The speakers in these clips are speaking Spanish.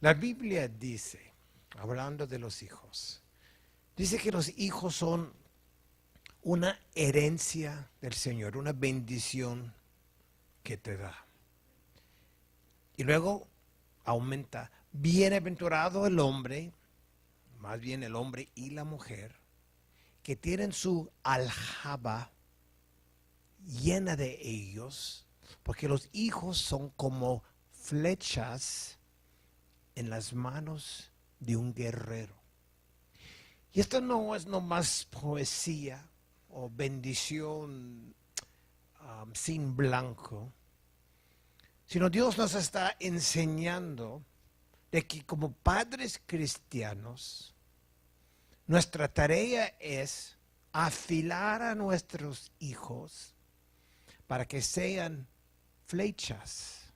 La Biblia dice, hablando de los hijos, dice que los hijos son una herencia del Señor, una bendición que te da. Y luego aumenta, bienaventurado el hombre, más bien el hombre y la mujer, que tienen su aljaba llena de ellos, porque los hijos son como flechas en las manos de un guerrero. Y esto no es nomás poesía o bendición sin blanco, sino Dios nos está enseñando de que como padres cristianos, nuestra tarea es afilar a nuestros hijos para que sean flechas,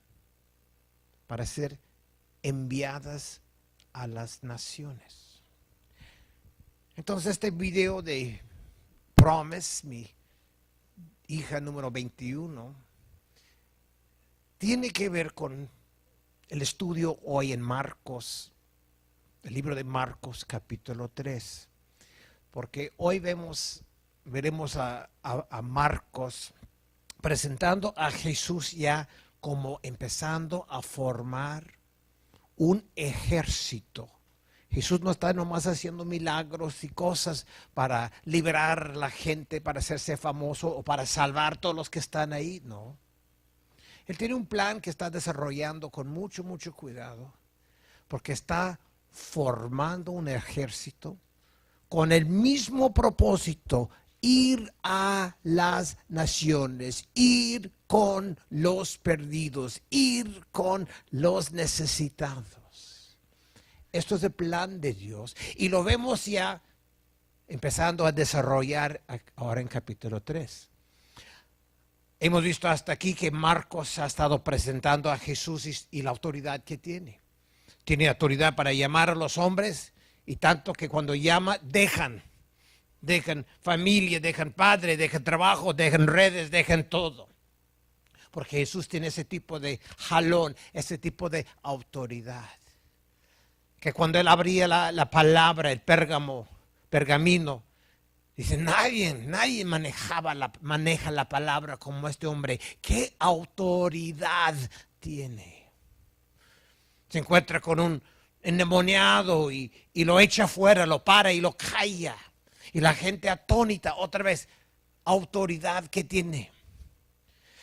para ser enviadas a las naciones. Entonces este video de Promise, mi hija número 21, tiene que ver con el estudio hoy en Marcos, el libro de Marcos capítulo 3, porque hoy veremos a Marcos presentando a Jesús ya como empezando a formar un ejército. Jesús no está nomás haciendo milagros y cosas para liberar a la gente, para hacerse famoso o para salvar a todos los que están ahí, no. Él tiene un plan que está desarrollando con mucho cuidado, porque está formando un ejército con el mismo propósito: ir a las naciones, ir con los perdidos, ir con los necesitados. Esto es el plan de Dios y lo vemos ya empezando a desarrollar ahora en capítulo 3. Hemos visto hasta aquí que Marcos ha estado presentando a Jesús y la autoridad que tiene. Tiene autoridad para llamar a los hombres, y tanto que cuando llama dejan familia, dejan padre, dejan trabajo, dejan redes, dejan todo. Porque Jesús tiene ese tipo de jalón, ese tipo de autoridad. Que cuando él abría la palabra, el pergamino, dice, nadie maneja la palabra como este hombre. ¿Qué autoridad tiene? Se encuentra con un endemoniado y lo echa afuera, lo para y lo calla. Y la gente atónita, otra vez, autoridad que tiene.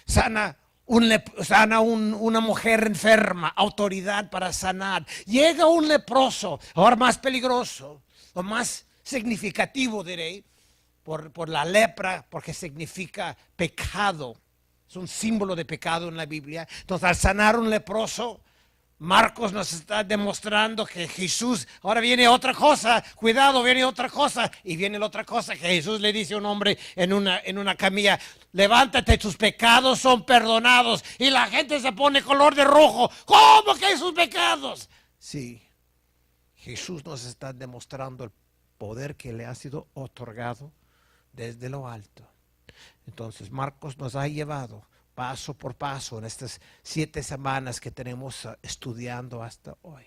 Sana una mujer enferma, autoridad para sanar. Llega un leproso, ahora más peligroso, o más significativo, diré, por la lepra, porque significa pecado. Es un símbolo de pecado en la Biblia. Entonces, al sanar un leproso, Marcos nos está demostrando que Jesús, ahora viene otra cosa, cuidado, viene otra cosa, y viene la otra cosa que Jesús le dice a un hombre en una camilla: levántate, tus pecados son perdonados. Y la gente se pone color de rojo. ¿Cómo que sus pecados? Sí, Jesús nos está demostrando el poder que le ha sido otorgado desde lo alto. Entonces Marcos nos ha llevado paso por paso en estas 7 semanas que tenemos estudiando hasta hoy.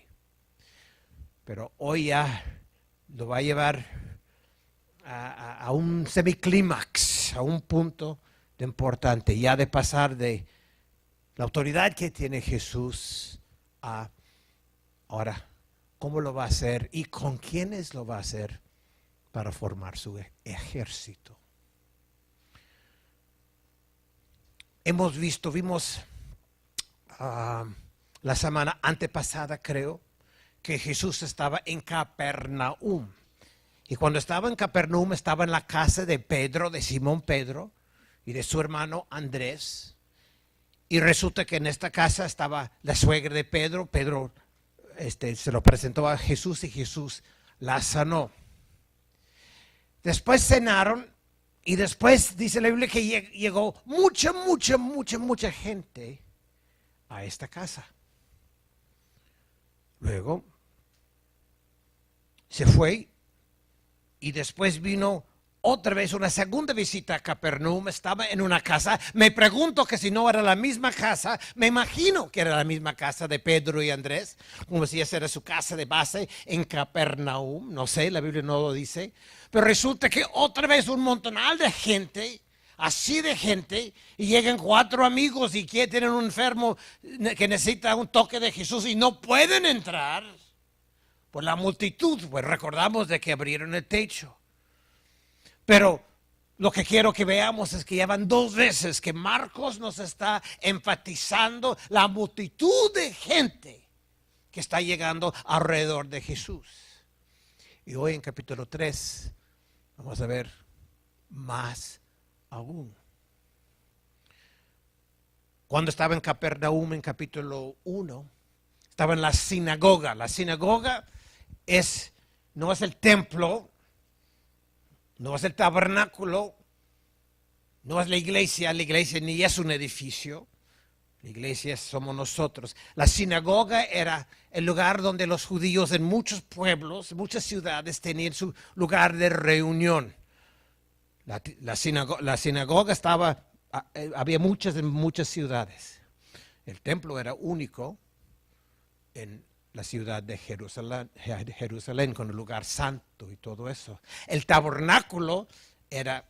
Pero hoy ya lo va a llevar a un semiclímax, a un punto de importante, ya de pasar de la autoridad que tiene Jesús a ahora cómo lo va a hacer y con quiénes lo va a hacer para formar su ejército. Vimos la semana antepasada, creo, que Jesús estaba en Capernaum. Y cuando estaba en Capernaum, estaba en la casa de Pedro, de Simón Pedro, y de su hermano Andrés. Y resulta que en esta casa estaba la suegra de Pedro. Pedro se lo presentó a Jesús y Jesús la sanó. Después cenaron. Y después dice la Biblia que llegó mucha gente a esta casa. Luego se fue y después vino otra vez una segunda visita a Capernaum, estaba en una casa. Me pregunto que si no era la misma casa, me imagino que era la misma casa de Pedro y Andrés, como si esa era su casa de base en Capernaum. No sé, la Biblia no lo dice. Pero resulta que otra vez un montonal de gente, así de gente, y llegan 4 amigos y que tienen un enfermo que necesita un toque de Jesús y no pueden entrar por la multitud. Pues recordamos de que abrieron el techo. Pero lo que quiero que veamos es que ya van 2 veces que Marcos nos está enfatizando la multitud de gente que está llegando alrededor de Jesús. Y hoy en capítulo 3 vamos a ver más aún. Cuando estaba en Capernaum en capítulo 1, estaba en la sinagoga. La sinagoga no es el templo, no es el tabernáculo, no es la iglesia ni es un edificio. La iglesia somos nosotros. La sinagoga era el lugar donde los judíos en muchos pueblos, muchas ciudades tenían su lugar de reunión. La sinagoga había muchas en muchas ciudades. El templo era único en la ciudad de Jerusalén, con el lugar santo y todo eso. El tabernáculo era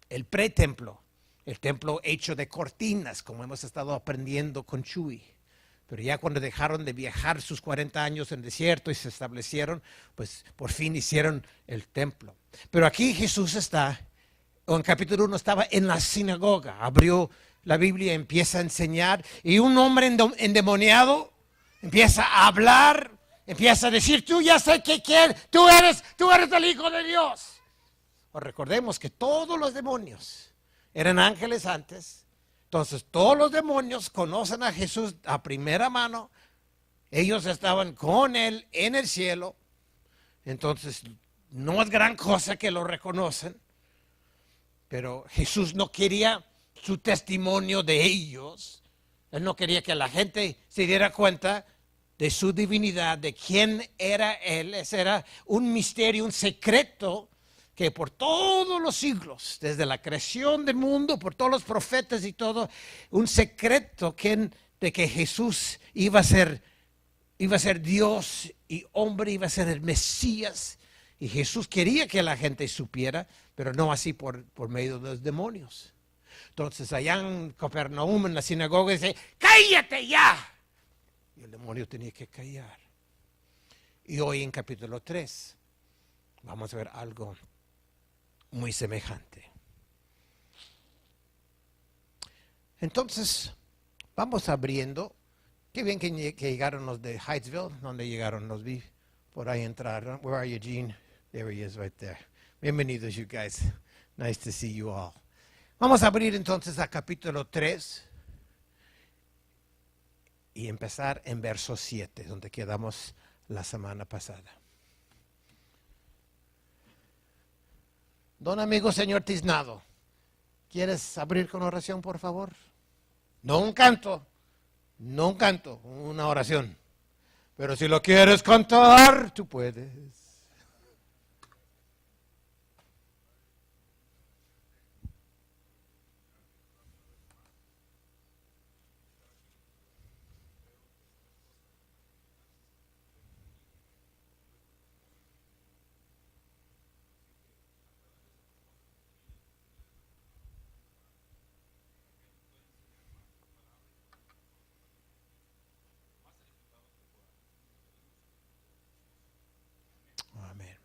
el pretemplo, el templo hecho de cortinas, como hemos estado aprendiendo con Chuy. Pero ya cuando dejaron de viajar sus 40 años en el desierto y se establecieron, pues por fin hicieron el templo. Pero aquí Jesús en capítulo 1 estaba en la sinagoga, abrió la Biblia, empieza a enseñar, y un hombre endemoniado empieza a hablar, empieza a decir: tú ya sé que quieres, tú eres el Hijo de Dios. Pues recordemos que todos los demonios eran ángeles antes. Entonces todos los demonios conocen a Jesús a primera mano. Ellos estaban con él en el cielo. Entonces no es gran cosa que lo reconocen. Pero Jesús no quería su testimonio de ellos. Él no quería que la gente se diera cuenta de su divinidad, de quién era Él. Ese era un misterio, un secreto que por todos los siglos, desde la creación del mundo, por todos los profetas y todo, un secreto de que Jesús iba a ser Dios y hombre, iba a ser el Mesías. Y Jesús quería que la gente supiera, pero no así por medio de los demonios. Entonces allá en Capernaum, en la sinagoga, dice: ¡cállate ya! Y el demonio tenía que callar. Y hoy en capítulo 3 vamos a ver algo muy semejante. Entonces vamos abriendo. Qué bien que llegaron los de Hydesville. ¿Dónde llegaron? Los vi por ahí entrar. Where are you, Gene? There he is right there. Bienvenidos, you guys. Nice to see you all. Vamos a abrir entonces a capítulo 3 y empezar en verso 7, donde quedamos la semana pasada. Don amigo señor Tiznado, ¿quieres abrir con oración, por favor? No un canto, una oración. Pero si lo quieres cantar, tú puedes. Amén.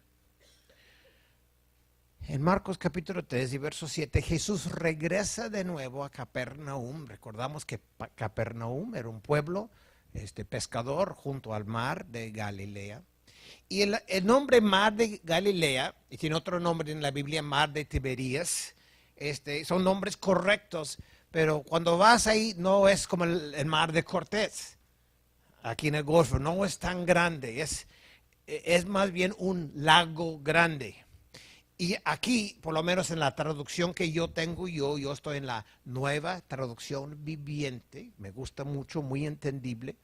En Marcos capítulo 3 y verso 7, Jesús regresa de nuevo a Capernaum. Recordamos que Capernaum era un pueblo pescador junto al mar de Galilea. Y el nombre mar de Galilea, y tiene otro nombre en la Biblia, mar de Tiberías, son nombres correctos, pero cuando vas ahí no es como el mar de Cortés, aquí en el Golfo, no es tan grande, es más bien un lago grande. Y aquí, por lo menos en la traducción que yo tengo, yo estoy en la Nueva Traducción Viviente, me gusta mucho, muy entendible.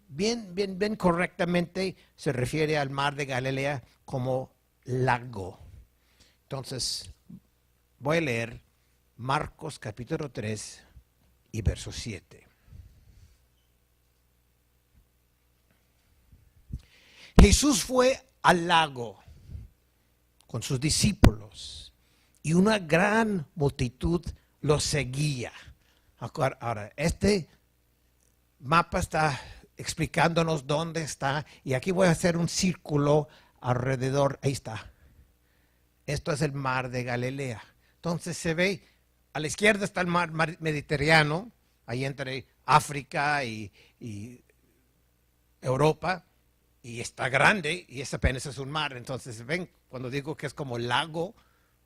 Bien correctamente se refiere al mar de Galilea como lago. Entonces, voy a leer Marcos capítulo 3 y verso 7. Jesús fue al lago con sus discípulos y una gran multitud lo seguía. Ahora, este mapa está explicándonos dónde está, y aquí voy a hacer un círculo alrededor. Ahí está. Esto es el mar de Galilea. Entonces se ve, a la izquierda está el mar Mediterráneo, ahí entre África y Europa, y está grande, y ese apenas es un mar. Entonces ven, cuando digo que es como lago,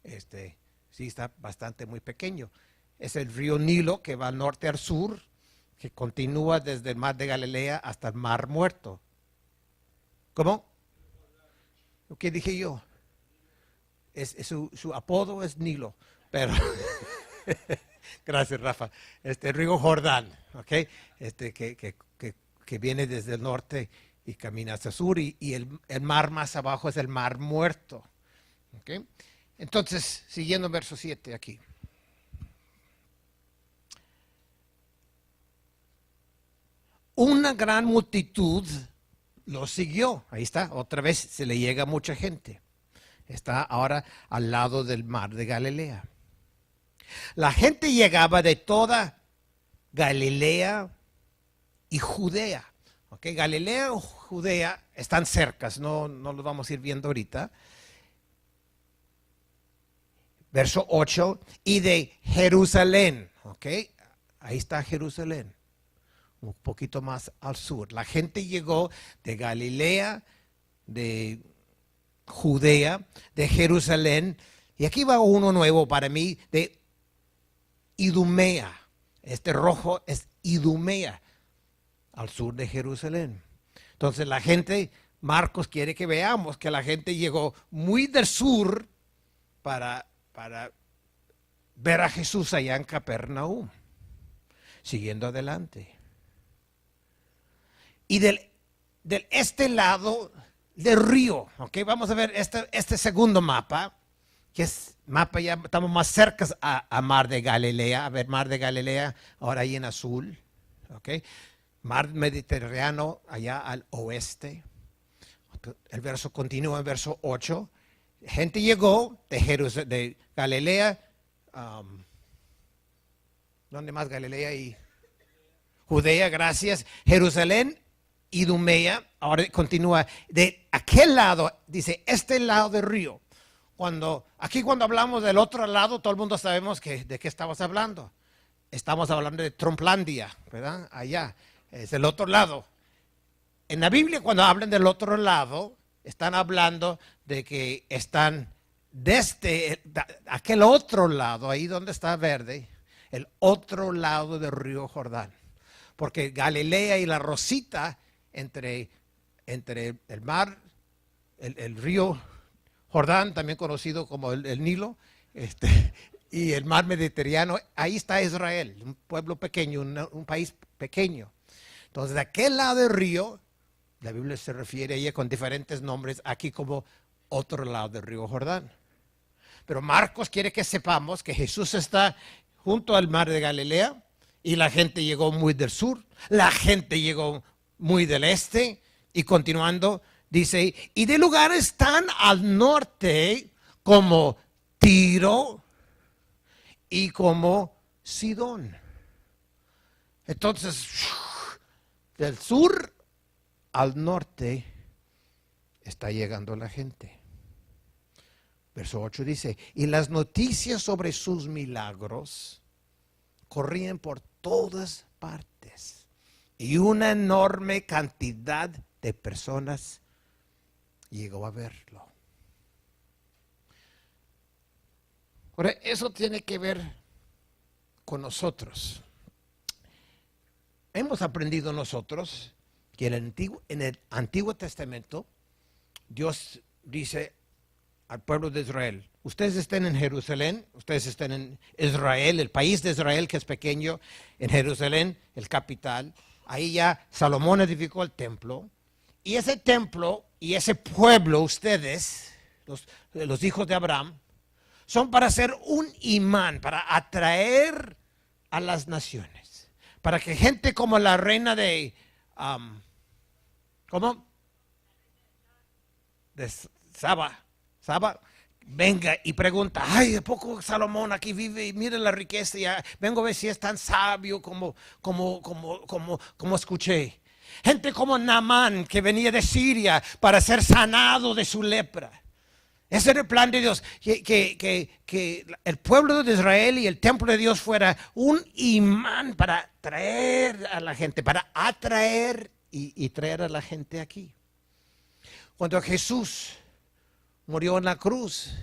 sí está bastante muy pequeño. Es el río Nilo que va al norte al sur, que continúa desde el mar de Galilea hasta el mar Muerto. ¿Cómo? ¿Qué dije yo? Su apodo es Nilo, pero gracias, Rafa. Río Jordán, ¿ok? Que viene desde el norte y camina hacia el sur, y el mar más abajo es el mar Muerto, ¿ok? Entonces, siguiendo verso 7 aquí. Una gran multitud lo siguió. Ahí está, otra vez se le llega mucha gente. Está ahora al lado del mar de Galilea. La gente llegaba de toda Galilea y Judea. ¿Okay? Galilea y Judea están cercas, no lo vamos a ir viendo ahorita. Verso 8, y de Jerusalén. ¿Okay? Ahí está Jerusalén, un poquito más al sur. La gente llegó de Galilea, de Judea, de Jerusalén, y aquí va uno nuevo para mí, de Idumea. Este rojo es Idumea, al sur de Jerusalén. Entonces la gente, Marcos quiere que veamos que la gente llegó muy del sur para ver a Jesús allá en Capernaum. Siguiendo adelante. Y del este lado del río, ¿ok? Vamos a ver este segundo mapa, que es mapa, ya estamos más cerca a Mar de Galilea. A ver, Mar de Galilea, ahora ahí en azul, ¿ok? Mar Mediterráneo, allá al oeste. El verso continúa en verso 8. Gente llegó de Galilea, ¿dónde más? Galilea y Judea, gracias. Jerusalén, Idumea, ahora continúa. De aquel lado, dice, este lado del río. Aquí cuando hablamos del otro lado, todo el mundo sabemos de qué estamos hablando. Estamos hablando de Trumplandia, ¿verdad? Allá, es el otro lado. En la Biblia, cuando hablan del otro lado, están hablando de que están desde aquel otro lado, ahí donde está verde, el otro lado del río Jordán. Porque Galilea y la Rosita, entre el mar, el río Jordán, también conocido como el Nilo, y el mar Mediterráneo, ahí está Israel, un pueblo pequeño, un país pequeño. Entonces, de aquel lado del río, la Biblia se refiere a ella con diferentes nombres, aquí como otro lado del río Jordán. Pero Marcos quiere que sepamos que Jesús está junto al mar de Galilea, y la gente llegó muy del sur, la gente llegó muy del este, y continuando, dice, y de lugares tan al norte como Tiro y como Sidón. Entonces, del sur al norte está llegando la gente. Verso 8 dice, y las noticias sobre sus milagros corrían por todas partes, y una enorme cantidad de personas llegó a verlo. Ahora, eso tiene que ver con nosotros. Hemos aprendido nosotros que en el Antiguo Testamento Dios dice al pueblo de Israel, ustedes estén en Jerusalén, ustedes estén en Israel, el país de Israel que es pequeño, en Jerusalén, el capital. Ahí ya Salomón edificó el templo, y ese templo y ese pueblo, ustedes, los hijos de Abraham, son para ser un imán, para atraer a las naciones. Para que gente como la reina de, ¿cómo? De Saba, venga y pregunta, ay, ¿de poco Salomón aquí vive? Y mire la riqueza, ya vengo a ver si es tan sabio como escuché. Gente como Naamán, que venía de Siria para ser sanado de su lepra. Ese era el plan de Dios, que el pueblo de Israel y el templo de Dios fuera un imán para traer a la gente, para atraer y traer a la gente aquí. Cuando Jesús murió en la cruz,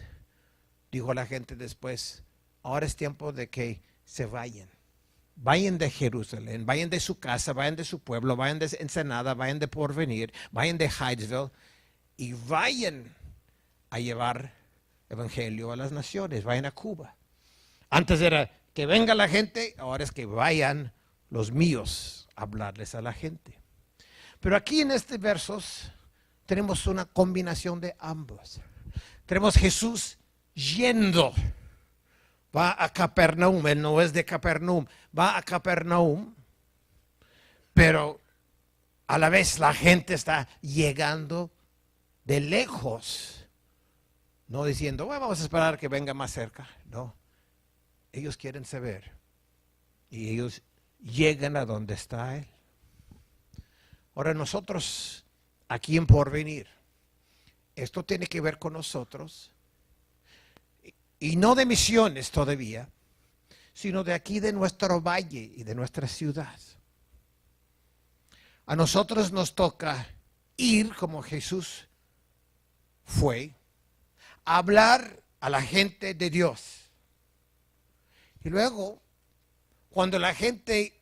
dijo a la gente después, ahora es tiempo de que se vayan. Vayan de Jerusalén, vayan de su casa, vayan de su pueblo, vayan de Ensenada, vayan de Porvenir, vayan de Hydesville y vayan a llevar evangelio a las naciones, vayan a Cuba. Antes era que venga la gente, ahora es que vayan los míos a hablarles a la gente. Pero aquí en estos versos tenemos una combinación de ambos. Tenemos Jesús yendo. Va a Capernaum, él no es de Capernaum, va a Capernaum, pero a la vez la gente está llegando de lejos, no diciendo, bueno, vamos a esperar que venga más cerca, no, ellos quieren saber y ellos llegan a donde está él. Ahora nosotros aquí en Porvenir, esto tiene que ver con nosotros. Y no de misiones todavía, sino de aquí de nuestro valle y de nuestra ciudad. A nosotros nos toca ir como Jesús fue, a hablar a la gente de Dios. Y luego, cuando la gente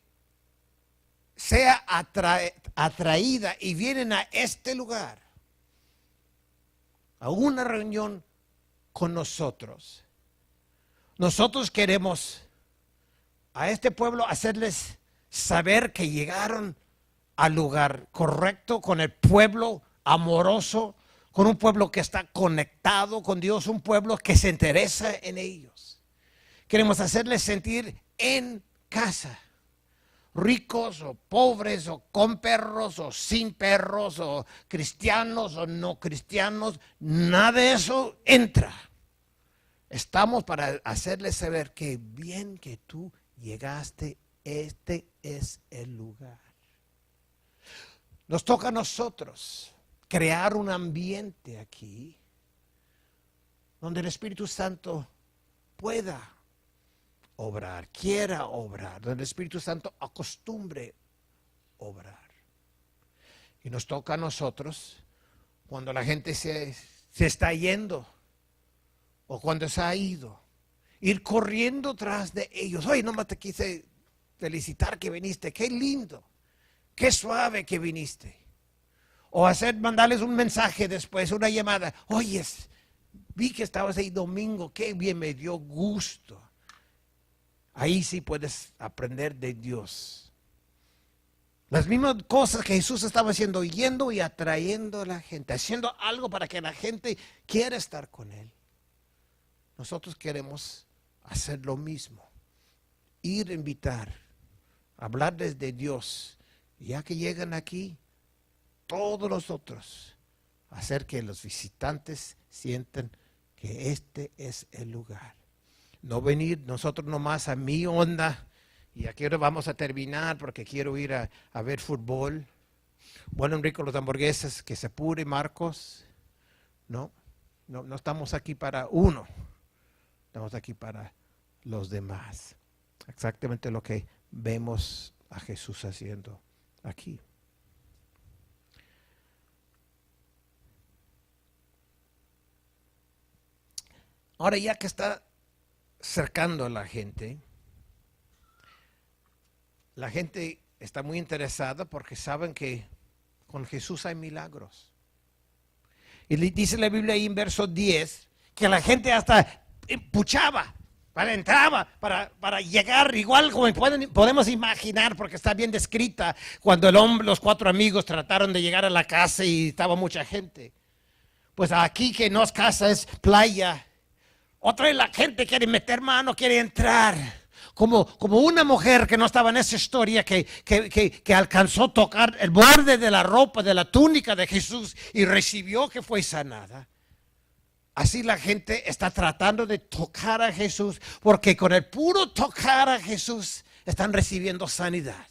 sea atraída y vienen a este lugar, a una reunión con nosotros, nosotros queremos a este pueblo hacerles saber que llegaron al lugar correcto, con el pueblo amoroso, con un pueblo que está conectado con Dios, un pueblo que se interesa en ellos. Queremos hacerles sentir en casa, ricos o pobres o con perros o sin perros o cristianos o no cristianos, nada de eso entra. Estamos para hacerles saber que bien que tú llegaste, este es el lugar. Nos toca a nosotros crear un ambiente aquí donde el Espíritu Santo pueda obrar, quiera obrar, donde el Espíritu Santo acostumbre obrar. Y nos toca a nosotros cuando la gente se está yendo, o cuando se ha ido, ir corriendo tras de ellos. Oye, nomás te quise felicitar que viniste, qué lindo, qué suave que viniste. O mandarles un mensaje después, una llamada. Oye, vi que estabas ahí domingo, qué bien, me dio gusto. Ahí sí puedes aprender de Dios. Las mismas cosas que Jesús estaba haciendo, yendo y atrayendo a la gente, haciendo algo para que la gente quiera estar con Él. Nosotros queremos hacer lo mismo, ir a invitar, hablarles de Dios, y ya que llegan aquí, todos nosotros, hacer que los visitantes sientan que este es el lugar. No venir nosotros nomás a mi onda, y aquí ahora vamos a terminar porque quiero ir a ver fútbol. Bueno, Enrique, los hamburguesas, que se apure Marcos. No estamos aquí para uno. Estamos aquí para los demás. Exactamente lo que vemos a Jesús haciendo aquí. Ahora ya que está cercando a la gente está muy interesada porque saben que con Jesús hay milagros. Y dice la Biblia ahí en verso 10 que la gente hasta puchaba, entraba para llegar, igual como podemos imaginar, porque está bien descrita, cuando los 4 amigos trataron de llegar a la casa y estaba mucha gente. Pues aquí que no es casa, es playa. Otra vez la gente quiere meter mano, quiere entrar. Como una mujer que no estaba en esa historia, que alcanzó a tocar el borde de la ropa, de la túnica de Jesús y recibió que fue sanada. Así la gente está tratando de tocar a Jesús, porque con el puro tocar a Jesús están recibiendo sanidad.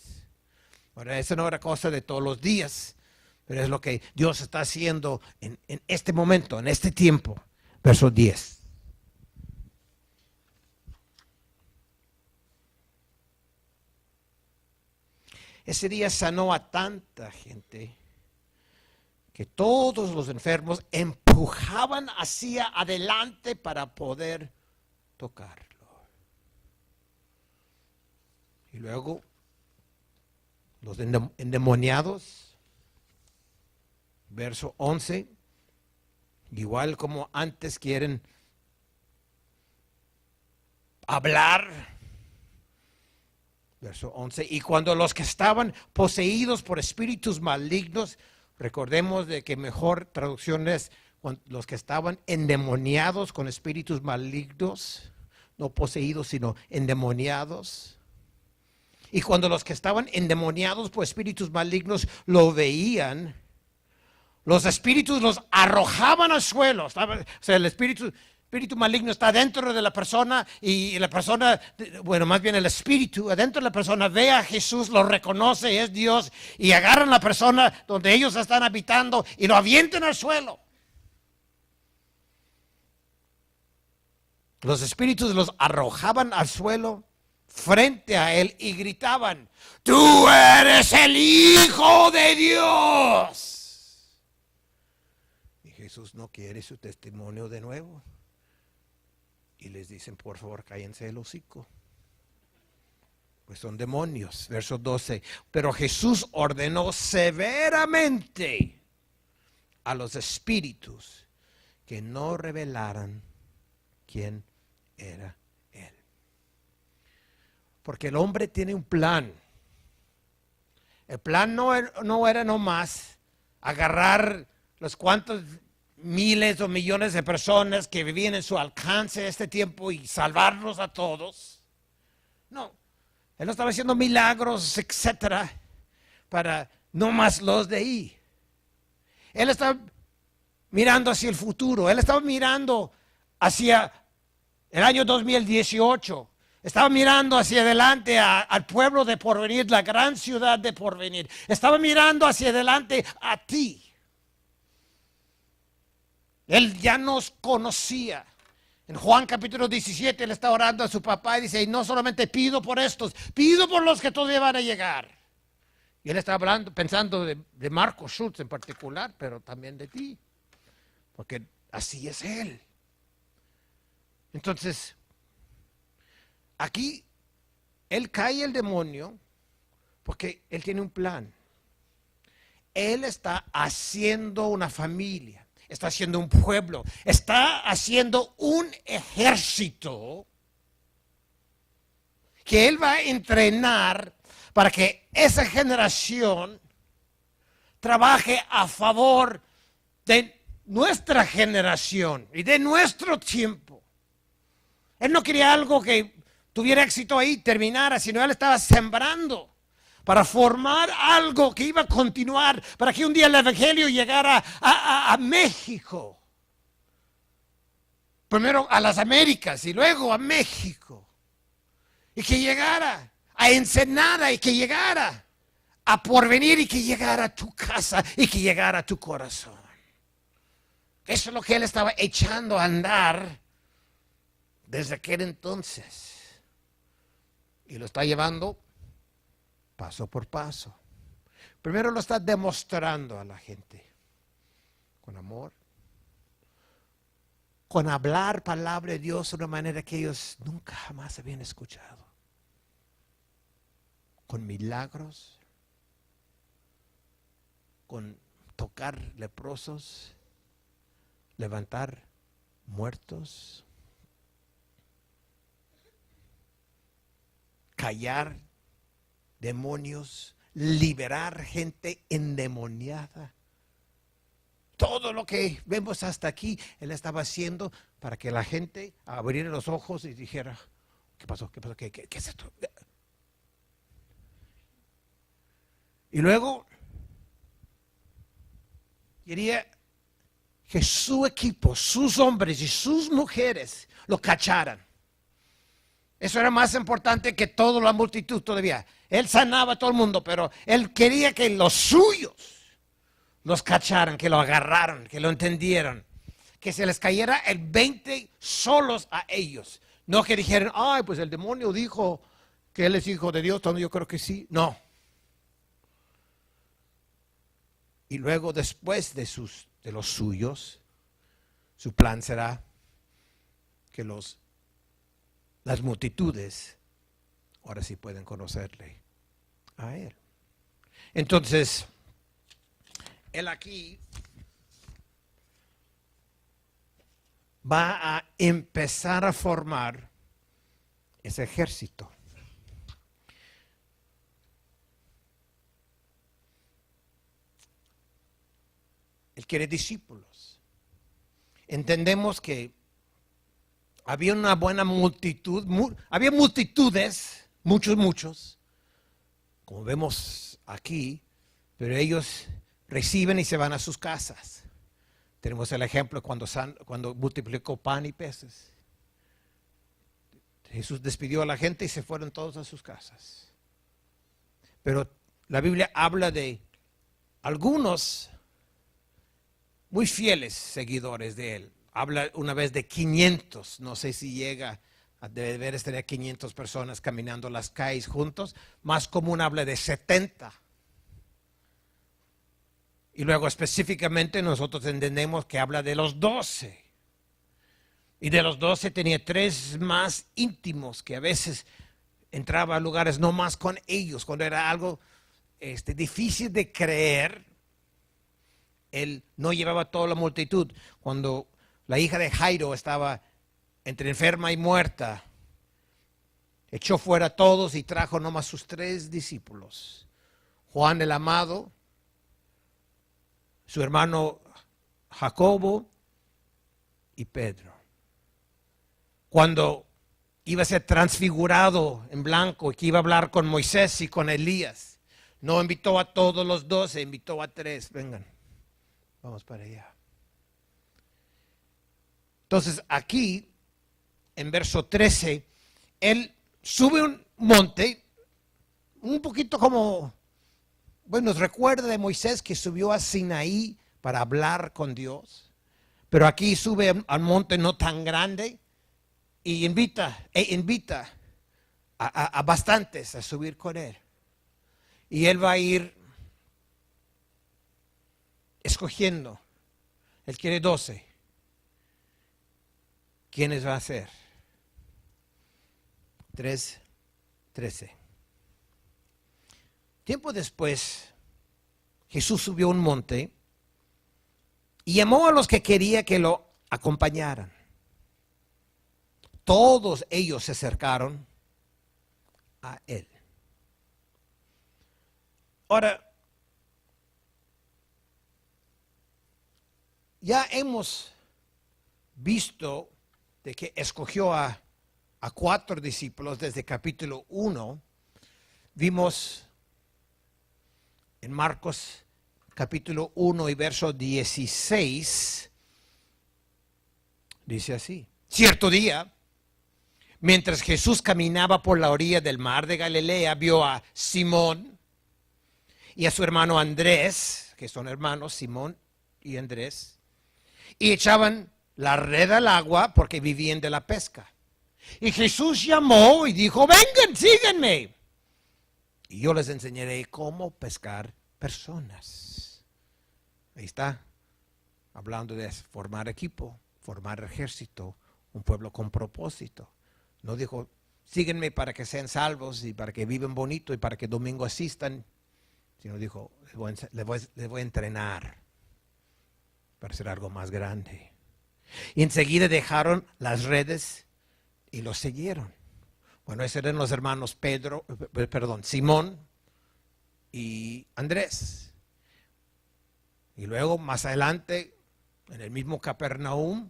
Ahora, eso no era cosa de todos los días, pero es lo que Dios está haciendo en este momento, en este tiempo. Verso 10. Ese día sanó a tanta gente que todos los enfermos empujaban hacia adelante para poder tocarlo. Y luego los endemoniados, verso 11, igual como antes quieren hablar. Verso 11, y cuando los que estaban poseídos por espíritus malignos, recordemos de que mejor traducción es los que estaban endemoniados con espíritus malignos, no poseídos sino endemoniados. Y cuando los que estaban endemoniados por espíritus malignos lo veían, los espíritus los arrojaban al suelo. O sea, el espíritu maligno está dentro de la persona y la persona, bueno, más bien el espíritu adentro de la persona ve a Jesús, lo reconoce, es Dios, y agarran a la persona donde ellos están habitando y lo avientan al suelo. Los espíritus los arrojaban al suelo frente a él y gritaban: ¡Tú eres el Hijo de Dios! Y Jesús no quiere su testimonio de nuevo. Y les dicen: por favor, cállense el hocico. Pues son demonios. Verso 12. Pero Jesús ordenó severamente a los espíritus que no revelaran quién era él. Porque el hombre tiene un plan. El plan no era nomás agarrar los cuantos miles o millones de personas que vivían en su alcance este tiempo y salvarlos a todos. No, él no estaba haciendo milagros, etcétera, para no más los de ahí. Él estaba mirando hacia el futuro, él estaba mirando hacia el año 2018. Estaba mirando hacia adelante al pueblo de Porvenir, la gran ciudad de Porvenir. Estaba mirando hacia adelante a ti. Él ya nos conocía. En Juan capítulo 17 él está orando a su papá y dice: y no solamente pido por estos, pido por los que todavía van a llegar. Y él está hablando, pensando de Marcos Schultz en particular, pero también de ti. Porque así es él. Entonces, aquí él cae el demonio porque él tiene un plan. Él está haciendo una familia. Está haciendo un pueblo, está haciendo un ejército que él va a entrenar para que esa generación trabaje a favor de nuestra generación y de nuestro tiempo. Él no quería algo que tuviera éxito ahí, terminara, sino él estaba sembrando para formar algo que iba a continuar, para que un día el evangelio llegara a México. Primero a las Américas y luego a México. Y que llegara a Ensenada y que llegara a Porvenir y que llegara a tu casa y que llegara a tu corazón. Eso es lo que él estaba echando a andar desde aquel entonces. Y lo está llevando paso por paso. Primero lo está demostrando a la gente con amor, con hablar palabra de Dios de una manera que ellos nunca jamás habían escuchado, con milagros, con tocar leprosos, levantar muertos, callar demonios, liberar gente endemoniada. Todo todo lo que vemos hasta aquí, Él estaba haciendo para que la gente abriera los ojos y dijera, ¿qué pasó? ¿Qué pasó? ¿Qué es esto? Y luego quería que su equipo, sus hombres y sus mujeres lo cacharan. Eso era más importante que toda la multitud todavía. Él sanaba a todo el mundo, pero él quería que los suyos los cacharan, que lo agarraran, que lo entendieran. Que se les cayera el 20 solos a ellos. No que dijeran, ay, pues el demonio dijo que él es hijo de Dios, yo creo que sí. No. Y luego después de los suyos, su plan será que las multitudes ahora sí pueden conocerle a Él. Entonces, Él aquí va a empezar a formar ese ejército. Él quiere discípulos. Entendemos que había una buena multitud, había multitudes, muchos, como vemos aquí, pero ellos reciben y se van a sus casas. Tenemos el ejemplo cuando multiplicó pan y peces. Jesús despidió a la gente y se fueron todos a sus casas. Pero la Biblia habla de algunos muy fieles seguidores de Él. Habla una vez de 500, no sé si llega a deber tener 500 personas caminando las calles juntos. Más común habla de 70. Y luego específicamente nosotros entendemos que habla de los 12. Y de los 12 tenía 3 más íntimos que a veces entraba a lugares no más con ellos. Cuando era algo difícil de creer, Él no llevaba a toda la multitud. Cuando la hija de Jairo estaba entre enferma y muerta, echó fuera a todos y trajo nomás sus 3 discípulos. Juan el amado, su hermano Jacobo y Pedro. Cuando iba a ser transfigurado en blanco y que iba a hablar con Moisés y con Elías, no invitó a todos los 12, invitó a 3. Vengan, vamos para allá. Entonces aquí, en verso 13, él sube un monte, un poquito como, bueno, nos recuerda de Moisés que subió a Sinaí para hablar con Dios, pero aquí sube al monte no tan grande y invita a bastantes a subir con él. Y él va a ir escogiendo, él quiere 12. ¿Quiénes va a ser? 3:13. Tiempo después, Jesús subió a un monte y llamó a los que quería que lo acompañaran. Todos ellos se acercaron a Él. Ahora, ya hemos visto de que escogió a 4 discípulos desde capítulo 1. Vimos en Marcos capítulo 1 y verso 16, dice así: cierto día, mientras Jesús caminaba por la orilla del mar de Galilea, vio a Simón y a su hermano Andrés, que son hermanos, Simón y Andrés, y echaban la red al agua porque vivían de la pesca. Y Jesús llamó y dijo: vengan, síganme, y yo les enseñaré cómo pescar personas. Ahí está, hablando de formar equipo, formar ejército, un pueblo con propósito. No dijo: síguenme para que sean salvos y para que vivan bonito y para que domingo asistan, sino dijo: les voy a entrenar para hacer algo más grande. Y enseguida dejaron las redes y los siguieron. Bueno, esos eran los hermanos Simón y Andrés. Y luego más adelante en el mismo Capernaum,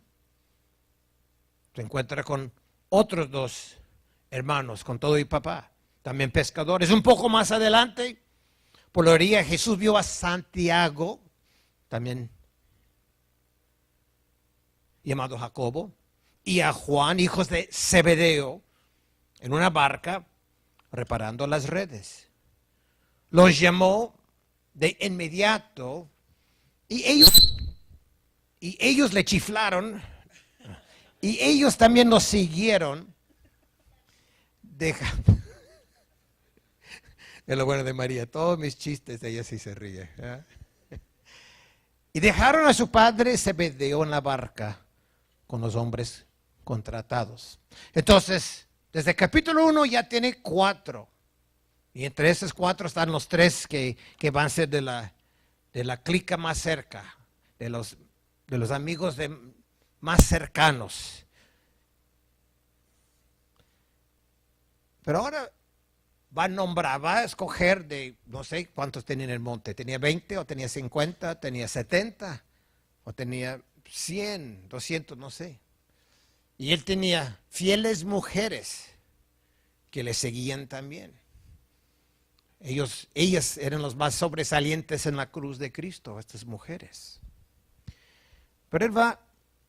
se encuentra con otros dos hermanos, con todo y papá, también pescadores. Un poco más adelante, por la orilla, Jesús vio a Santiago, también llamado Jacobo, y a Juan, hijos de Zebedeo, en una barca reparando las redes. Los llamó de inmediato y ellos le chiflaron y ellos también nos siguieron. Es lo bueno de María, todos mis chistes, ella sí se ríe. ¿Eh? Y dejaron a su padre Zebedeo en la barca con los hombres contratados. Entonces, desde el capítulo 1 ya tiene 4. Y entre esos 4 están los 3 que van a ser de la clica más cerca, de los amigos más cercanos. Pero ahora va a escoger de, no sé cuántos tenía en el monte. ¿Tenía 20 o tenía 50? ¿Tenía 70? ¿O tenía 100, 200? No sé. Y él tenía fieles mujeres que le seguían también. Ellas eran los más sobresalientes en la cruz de Cristo, estas mujeres. Pero él va a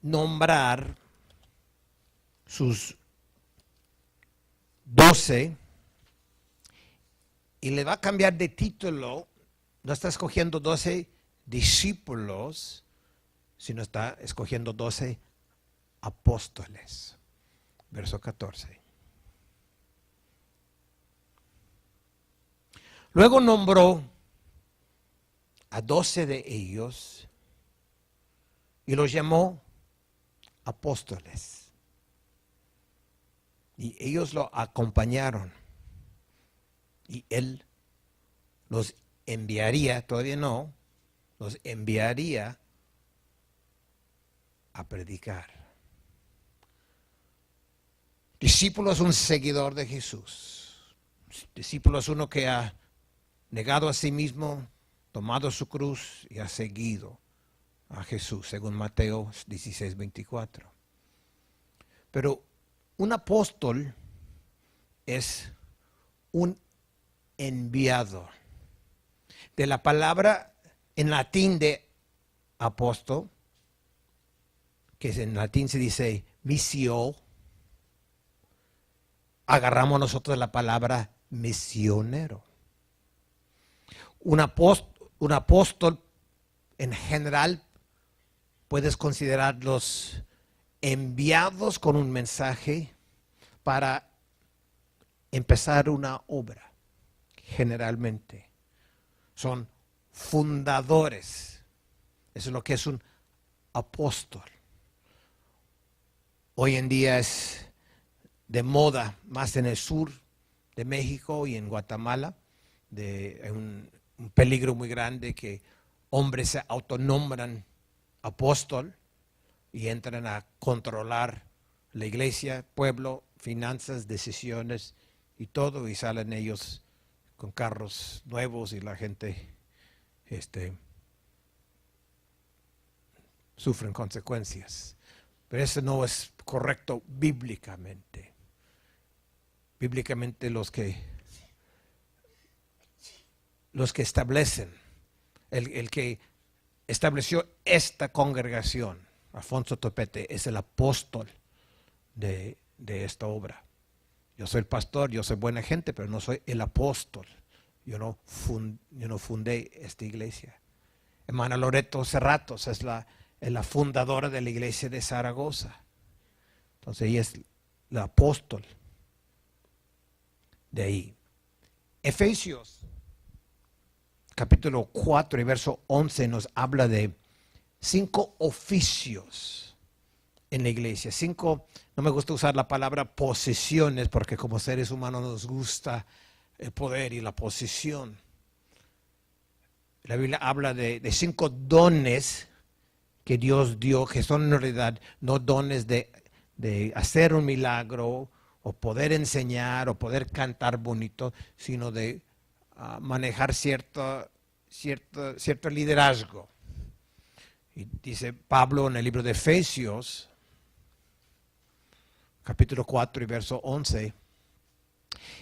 nombrar sus 12 y le va a cambiar de título. No está escogiendo 12 discípulos, sino está escogiendo 12 apóstoles. Verso 14. Luego nombró a 12 de ellos y los llamó apóstoles. Y ellos lo acompañaron. Y él los enviaría, todavía no, los enviaría a predicar. Discípulo es un seguidor de Jesús. Discípulo es uno que ha negado a sí mismo, tomado su cruz y ha seguido a Jesús, según Mateo 16:24. Pero un apóstol es un enviado. De la palabra en latín de apóstol, que en latín se dice missio, agarramos nosotros la palabra misionero. Un apóstol en general puedes considerarlos enviados con un mensaje para empezar una obra. Generalmente son fundadores. Eso es lo que es un apóstol. Hoy en día es de moda, más en el sur de México y en Guatemala, de un peligro muy grande que hombres se autonombran apóstol y entran a controlar la iglesia, pueblo, finanzas, decisiones y todo, y salen ellos con carros nuevos y la gente sufren consecuencias. Pero eso no es correcto bíblicamente. Bíblicamente los que establecen, el que estableció esta congregación, Alfonso Topete, es el apóstol de esta obra. Yo soy el pastor, yo soy buena gente, pero no soy el apóstol. Yo no fundé esta iglesia. Hermana Loreto Cerratos es la fundadora de la iglesia de Zaragoza. Entonces ella es la apóstol de ahí. Efesios capítulo 4 y verso 11 nos habla de 5 oficios en la iglesia. 5, no me gusta usar la palabra posesiones porque como seres humanos nos gusta el poder y la posesión. La Biblia habla de 5 dones que Dios dio, que son en realidad no dones de hacer un milagro o poder enseñar o poder cantar bonito, sino de manejar cierto liderazgo. Y dice Pablo en el libro de Efesios, capítulo 4 y verso 11,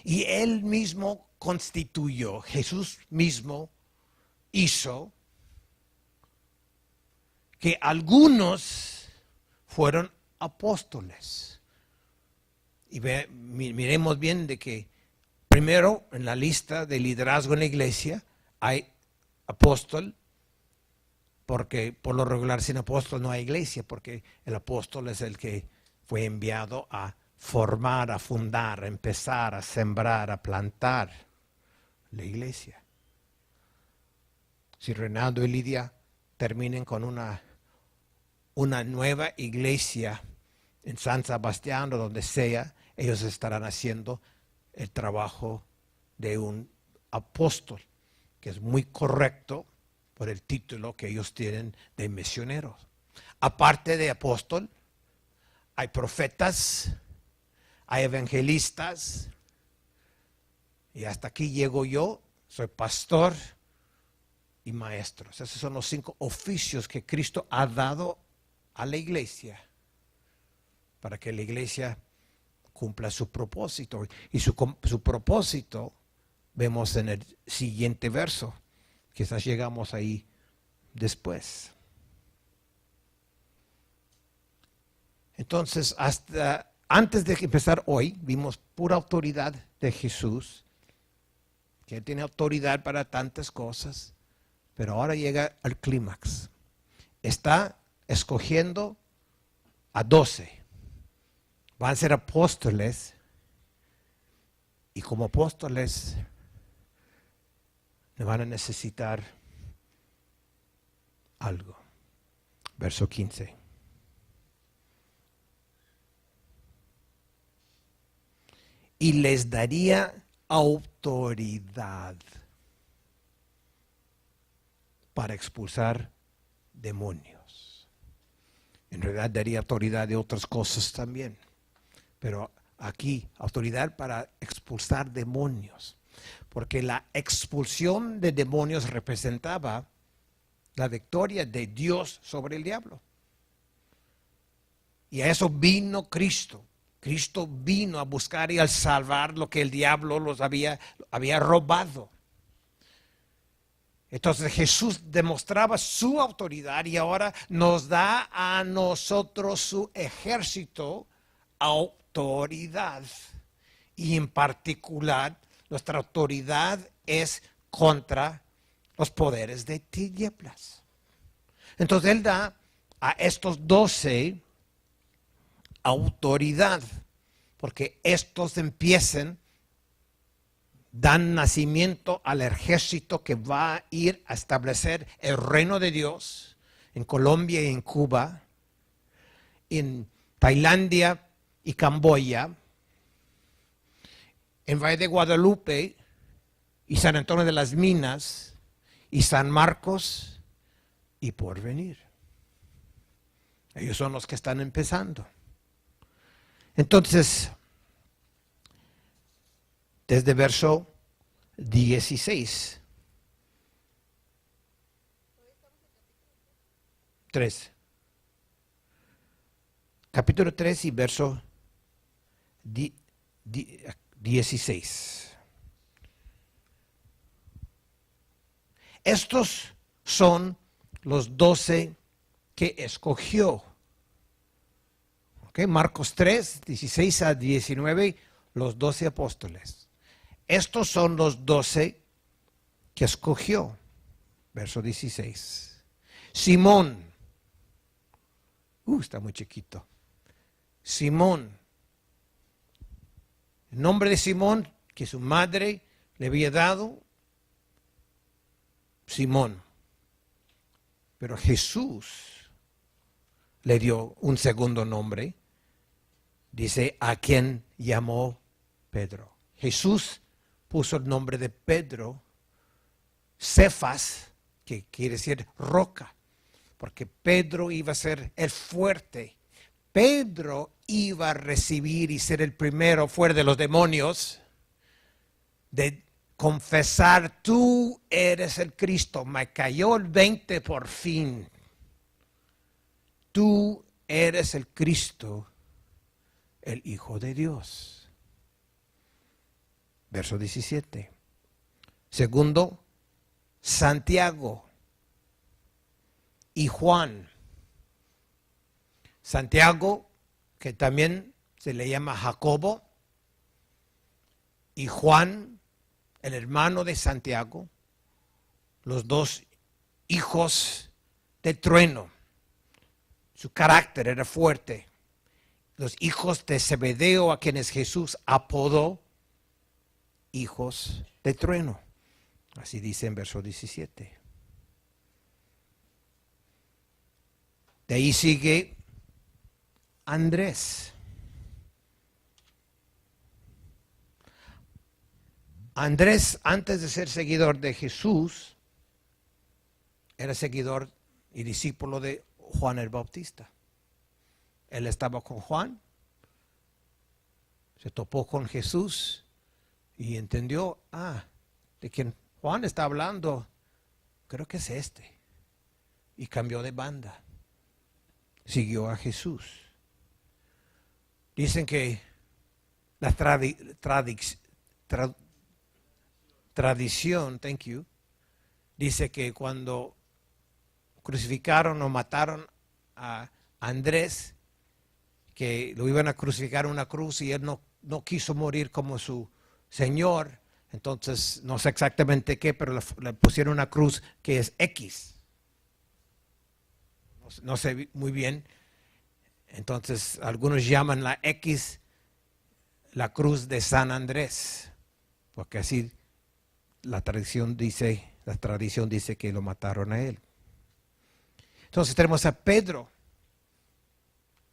y él mismo constituyó, Jesús mismo hizo que algunos fueron apóstoles. Y miremos bien de que primero en la lista de liderazgo en la iglesia hay apóstol, porque por lo regular sin apóstol no hay iglesia, porque el apóstol es el que fue enviado a formar, a fundar, a empezar, a sembrar, a plantar la iglesia. Si Reinaldo y Lidia terminen con una nueva iglesia en San Sebastián o donde sea, ellos estarán haciendo el trabajo de un apóstol, que es muy correcto por el título que ellos tienen de misioneros. Aparte de apóstol, hay profetas, hay evangelistas, y hasta aquí llego yo, soy pastor y maestros. Esos son los 5 oficios que Cristo ha dado a la iglesia para que la iglesia cumpla su propósito. Y su propósito vemos en el siguiente verso. Quizás llegamos ahí después. Entonces, hasta antes de empezar hoy, vimos pura autoridad de Jesús, que Él tiene autoridad para tantas cosas, pero ahora llega al clímax. Está escogiendo a 12. Van a ser apóstoles, y como apóstoles le van a necesitar algo. Verso 15. Y les daría autoridad para expulsar demonios. En realidad daría autoridad de otras cosas también, pero aquí autoridad para expulsar demonios, porque la expulsión de demonios representaba la victoria de Dios sobre el diablo. Y a eso vino Cristo. Cristo vino a buscar y a salvar lo que el diablo los había robado. Entonces Jesús demostraba su autoridad y ahora nos da a nosotros su ejército autoridad. Y en particular, nuestra autoridad es contra los poderes de tinieblas. Entonces Él da a estos 12 autoridad, porque estos dan nacimiento al ejército que va a ir a establecer el reino de Dios en Colombia y en Cuba, en Tailandia y Camboya, en Valle de Guadalupe y San Antonio de las Minas y San Marcos y Porvenir. Ellos son los que están empezando. Entonces, desde verso 16. 3. Capítulo 3 y verso 16. Estos son los 12 que escogió. Marcos 3, 16 a 19, los 12 apóstoles. Estos son los 12 que escogió. Verso 16. Simón. Está muy chiquito. Simón. El nombre de Simón que su madre le había dado. Simón. Pero Jesús le dio un segundo nombre. Dice, a quien llamó Pedro. Jesús puso el nombre de Pedro, Cefas, que quiere decir roca, porque Pedro iba a ser el fuerte. Pedro iba a recibir y ser el primero fuera de los demonios, de confesar, tú eres el Cristo. Me cayó el 20 por fin. tú eres el Cristo, el Hijo de Dios. Verso 17. Segundo, Santiago y Juan. Santiago, que también se le llama Jacobo, y Juan, el hermano de Santiago, los dos hijos de trueno. Su carácter era fuerte. Los hijos de Zebedeo, a quienes Jesús apodó hijos de trueno. Así dice en verso 17. De ahí sigue Andrés. Andrés, antes de ser seguidor de Jesús, era seguidor y discípulo de Juan el Bautista. Él estaba con Juan, se topó con Jesús y entendió, de quien Juan está hablando, creo que es este. Y cambió de banda. Siguió a Jesús. Dicen que la tradición, dice que cuando crucificaron o mataron a Andrés, que lo iban a crucificar en una cruz y él no quiso morir como su Señor, entonces no sé exactamente qué, pero le pusieron una cruz que es X. No sé muy bien. Entonces algunos llaman la X la cruz de San Andrés, porque así la tradición dice que lo mataron a él. Entonces tenemos a Pedro,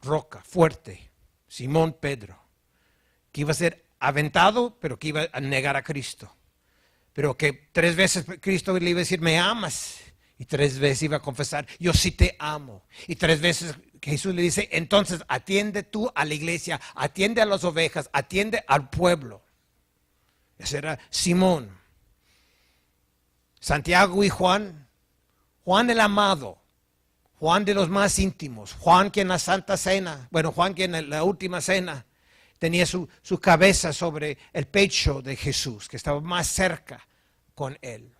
roca, fuerte, Simón Pedro, que iba a ser aventado, pero que iba a negar a Cristo. Pero que 3 veces Cristo le iba a decir, ¿me amas? Y 3 veces iba a confesar, yo sí te amo. Y 3 veces Jesús le dice, entonces atiende tú a la iglesia, atiende a las ovejas, atiende al pueblo. Ese era Simón. Santiago y Juan, Juan el amado, Juan de los más íntimos, Juan que en la Santa Cena, Juan que en la última cena tenía su cabeza sobre el pecho de Jesús, que estaba más cerca con él.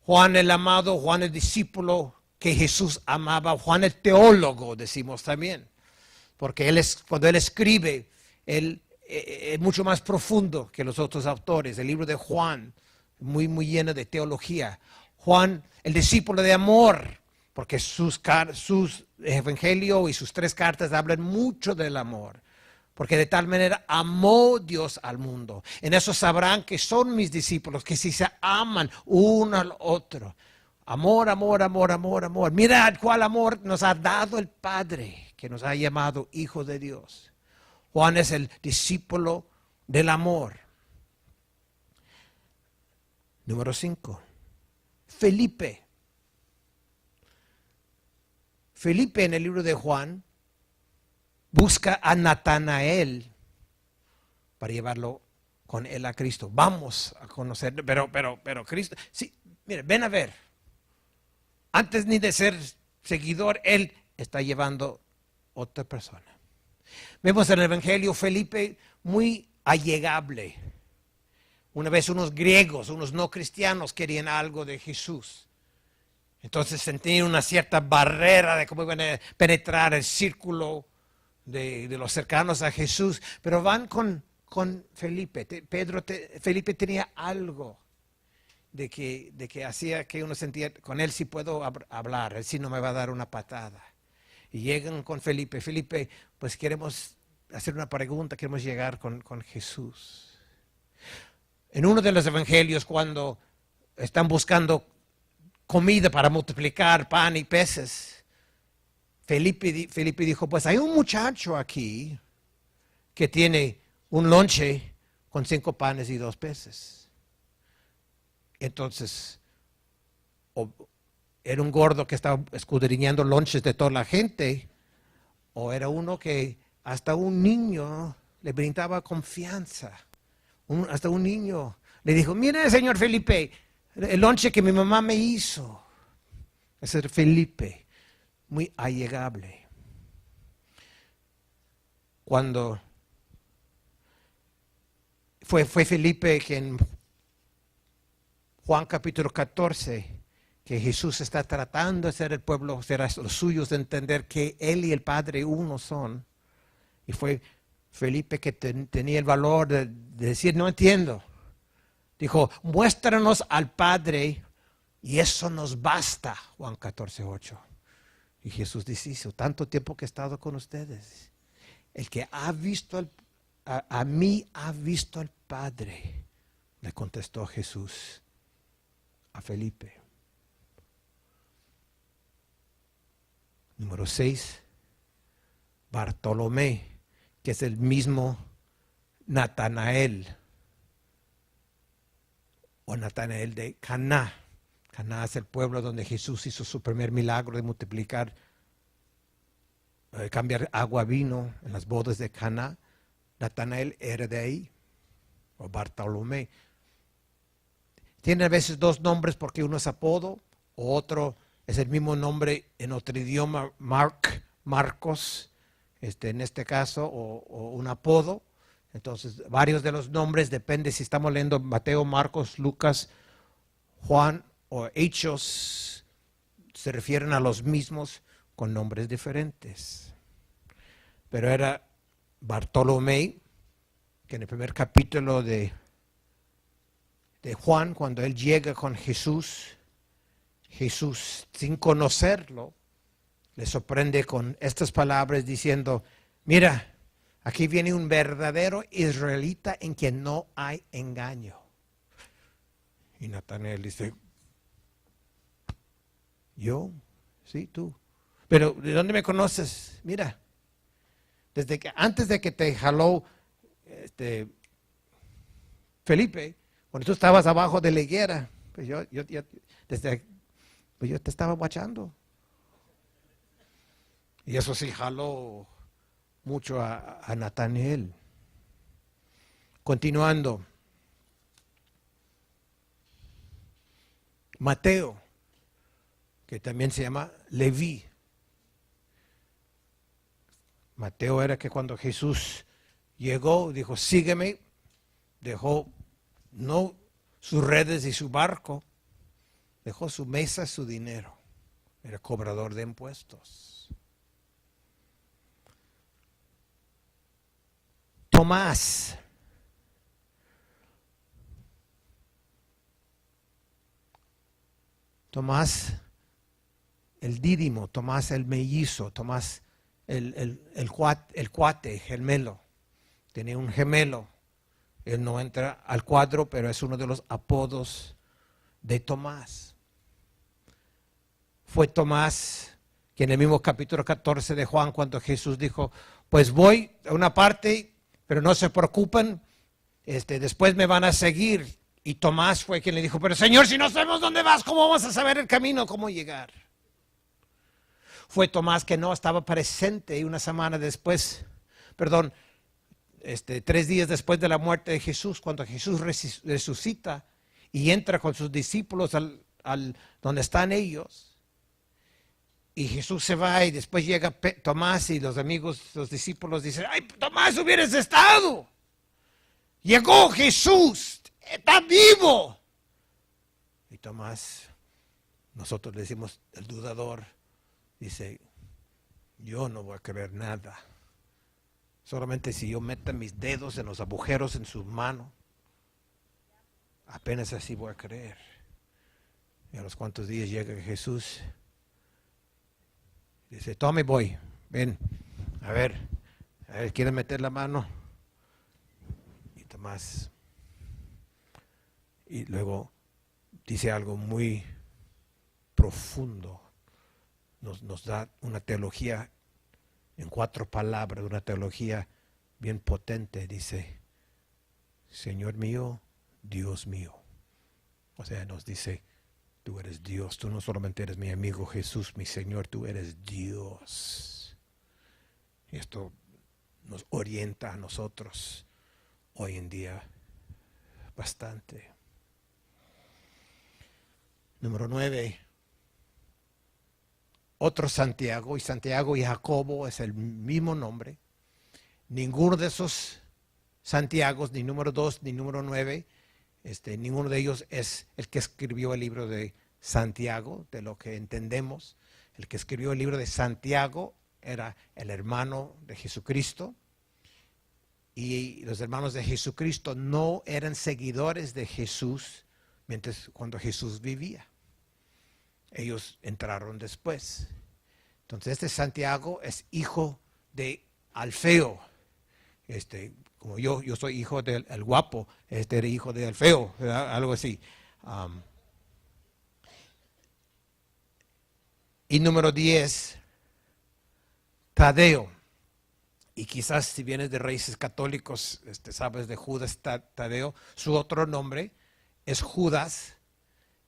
Juan el amado, Juan el discípulo que Jesús amaba, Juan el teólogo, decimos también, porque cuando él escribe, él es mucho más profundo que los otros autores. El libro de Juan, muy lleno de teología. Juan, el discípulo de amor, porque sus evangelios y sus 3 cartas hablan mucho del amor. Porque de tal manera amó Dios al mundo. En eso sabrán que son mis discípulos, que si se aman uno al otro. Amor, amor, amor, amor, amor. Mirad cuál amor nos ha dado el Padre, que nos ha llamado hijos de Dios. Juan es el discípulo del amor. Número 5. Felipe. Felipe en el libro de Juan busca a Natanael para llevarlo con él a Cristo. Vamos a conocer, pero Cristo, sí, mire, ven a ver. Antes ni de ser seguidor, él está llevando otra persona. Vemos en el Evangelio Felipe muy allegable. Una vez unos griegos, unos no cristianos querían algo de Jesús. Entonces sentían una cierta barrera de cómo iban a penetrar el círculo de los cercanos a Jesús. Pero van con Felipe. Felipe tenía algo de que hacía que uno sentía, con él sí puedo hablar, él sí no me va a dar una patada. Y llegan con Felipe. Felipe, pues queremos hacer una pregunta, queremos llegar con Jesús. En uno de los evangelios, cuando están buscando comida para multiplicar pan y peces, Felipe dijo, pues hay un muchacho aquí que tiene un lonche con 5 panes y 2 peces. Entonces, era un gordo que estaba escudriñando lonches de toda la gente, o era uno que hasta un niño le brindaba confianza. Hasta un niño le dijo, mire señor Felipe, el lonche que mi mamá me hizo. Ese era Felipe, muy allegable. cuando fue Felipe que en Juan capítulo 14, que Jesús está tratando de hacer el pueblo, hacer a los suyos de entender que Él y el Padre uno son. Y fue Felipe que tenía el valor de decir, no entiendo. Dijo, muéstranos al Padre y eso nos basta. Juan 14:8. Y Jesús dice, tanto tiempo que he estado con ustedes, el que ha visto a mí ha visto al Padre, le contestó Jesús a Felipe. Número 6, Bartolomé, que es el mismo Natanael, o Natanael de Caná. Caná es el pueblo donde Jesús hizo su primer milagro de multiplicar, cambiar agua a vino en las bodas de Caná. Natanael era de ahí, o Bartolomé. Tiene a veces dos nombres porque uno es apodo, o otro es el mismo nombre en otro idioma, Marcos, en este caso, o un apodo. Entonces, varios de los nombres, depende si estamos leyendo Mateo, Marcos, Lucas, Juan o Hechos, se refieren a los mismos con nombres diferentes. Pero era Bartolomé, que en el primer capítulo de Juan, cuando él llega con Jesús, sin conocerlo, le sorprende con estas palabras diciendo, mira, aquí viene un verdadero israelita en quien no hay engaño. Y Natanael dice, ¿yo? Sí, tú. Pero ¿de dónde me conoces? Mira, antes de que te jaló Felipe, cuando tú estabas abajo de la higuera, pues yo te estaba guachando. Y eso sí jaló mucho a Natanael. Continuando. Mateo, que también se llama Leví. Mateo era que cuando Jesús llegó, dijo, sígueme, dejó no sus redes y su barco, dejó su mesa, su dinero. Era cobrador de impuestos. Tomás. Tomás el dídimo, Tomás el mellizo, Tomás el cuate, gemelo. Tenía un gemelo. Él no entra al cuadro, pero es uno de los apodos de Tomás. Fue Tomás que en el mismo capítulo 14 de Juan, cuando Jesús dijo, pues voy a una parte, pero no se preocupen, después me van a seguir. Y Tomás fue quien le dijo, pero Señor, si no sabemos dónde vas, ¿cómo vamos a saber el camino, cómo llegar? Fue Tomás que no estaba presente y una semana después, 3 días después de la muerte de Jesús, cuando Jesús resucita y entra con sus discípulos al donde están ellos. Y Jesús se va y después llega Tomás y los amigos, los discípulos dicen, ¡ay, Tomás, hubieras estado! Llegó Jesús, está vivo. Y Tomás, nosotros le decimos, el dudador, dice, yo no voy a creer nada. Solamente si yo meto mis dedos en los agujeros en su mano, apenas así voy a creer. Y a los cuantos días llega Jesús, dice, tome, voy, ven, a ver, ¿quiere meter la mano? Y Tomás, y luego dice algo muy profundo, nos da una teología en 4 palabras, una teología bien potente. Dice, Señor mío, Dios mío. O sea, nos dice, tú eres Dios, tú no solamente eres mi amigo Jesús, mi Señor, tú eres Dios. Y esto nos orienta a nosotros hoy en día bastante. Número 9. Otro Santiago, y Santiago y Jacobo es el mismo nombre. ninguno de esos Santiagos, ni número 2, ni número 9, ninguno de ellos es el que escribió el libro de Santiago, de lo que entendemos. El que escribió el libro de Santiago era el hermano de Jesucristo. Y los hermanos de Jesucristo no eran seguidores de Jesús cuando Jesús vivía. Ellos entraron después. Entonces Santiago es hijo de Alfeo. Como yo soy hijo del guapo, era hijo de Alfeo, ¿verdad? Algo así. Y número 10, Tadeo. Y quizás si vienes de raíces católicos, sabes de Judas Tadeo. Su otro nombre es Judas,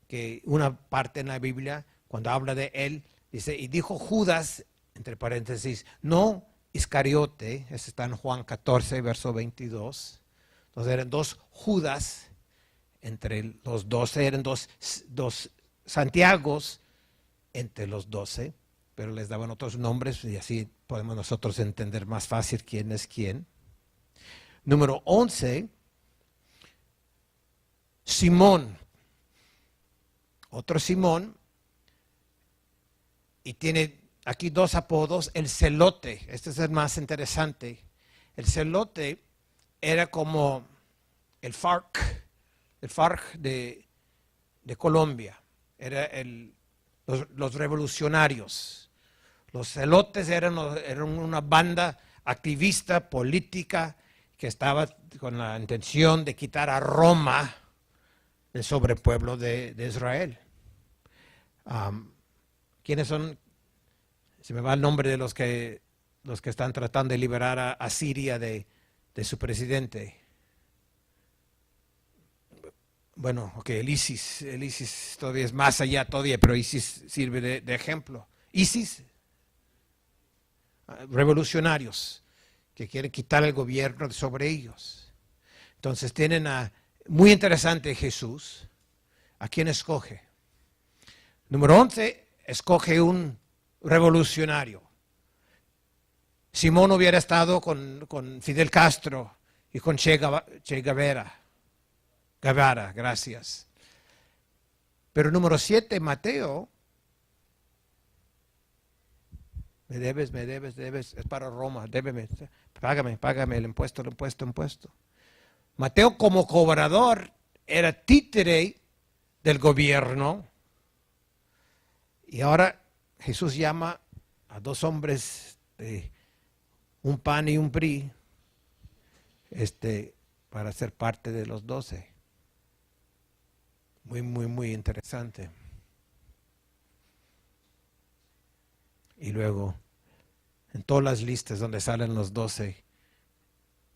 que una parte en la Biblia, cuando habla de él, dice, y dijo Judas, entre paréntesis, no Iscariote, eso está en Juan 14, verso 22. Entonces eran dos Judas, entre los 12, eran dos Santiagos entre los 12, pero les daban otros nombres y así podemos nosotros entender más fácil quién es quién. Número 11, Simón, otro Simón, y tiene aquí dos apodos. El celote, este es el más interesante. El celote era como el FARC de Colombia, era los revolucionarios. Los celotes eran una banda activista política que estaba con la intención de quitar a Roma del sobrepueblo de Israel. ¿Quiénes son? Se me va el nombre de los que están tratando de liberar a Siria de su presidente. Bueno, ok, el ISIS todavía es más allá todavía, pero ISIS sirve de ejemplo. ISIS, revolucionarios que quieren quitar el gobierno sobre ellos. Entonces tienen muy interesante Jesús. ¿A quién escoge? Número 11, escoge un revolucionario. Simón hubiera estado con Fidel Castro y con Che Guevara. Gracias. Pero número 7, Mateo. Me debes, es para Roma, débeme, págame el impuesto. Mateo como cobrador era títere del gobierno y ahora Jesús llama a dos hombres de un PAN y un PRI para ser parte de los 12. Muy interesante. Y luego, en todas las listas donde salen los 12,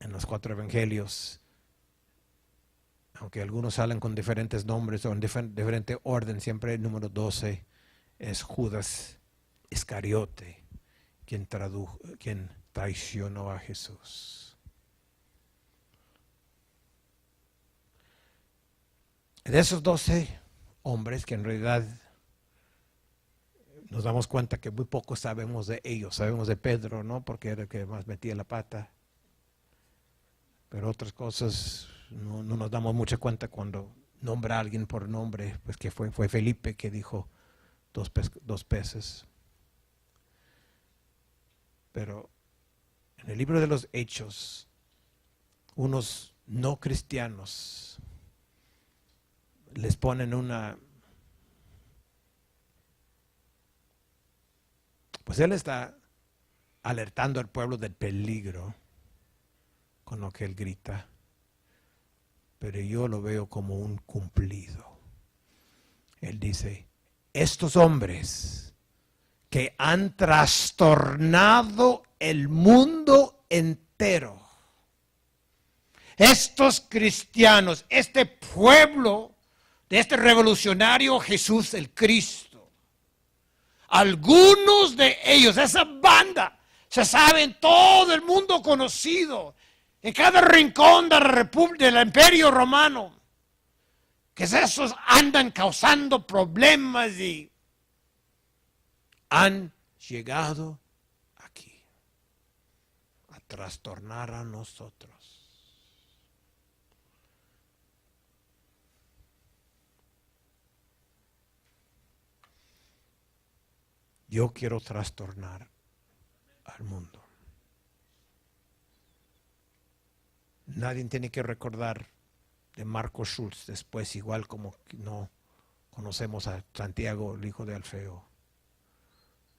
en los 4 evangelios, aunque algunos salen con diferentes nombres o en diferente orden, siempre el número 12 es Judas Iscariote, quien traicionó a Jesús. De esos 12 hombres, que en realidad nos damos cuenta que muy poco sabemos de ellos. Sabemos de Pedro, ¿no? Porque era el que más metía la pata. Pero otras cosas no nos damos mucha cuenta cuando nombra a alguien por nombre. Pues que fue Felipe que dijo 2 peces. Pero en el libro de los Hechos, unos no cristianos les ponen pues él está alertando al pueblo del peligro con lo que él grita, pero yo lo veo como un cumplido. Él dice, estos hombres que han trastornado el mundo entero, estos cristianos, este pueblo de este revolucionario Jesús el Cristo, algunos de ellos, esa banda, se sabe en todo el mundo conocido, en cada rincón de la República, del Imperio Romano, que esos andan causando problemas y han llegado aquí, a trastornar a nosotros. Yo quiero trastornar al mundo. Nadie tiene que recordar de Marcos Schultz después, igual como no conocemos a Santiago, el hijo de Alfeo,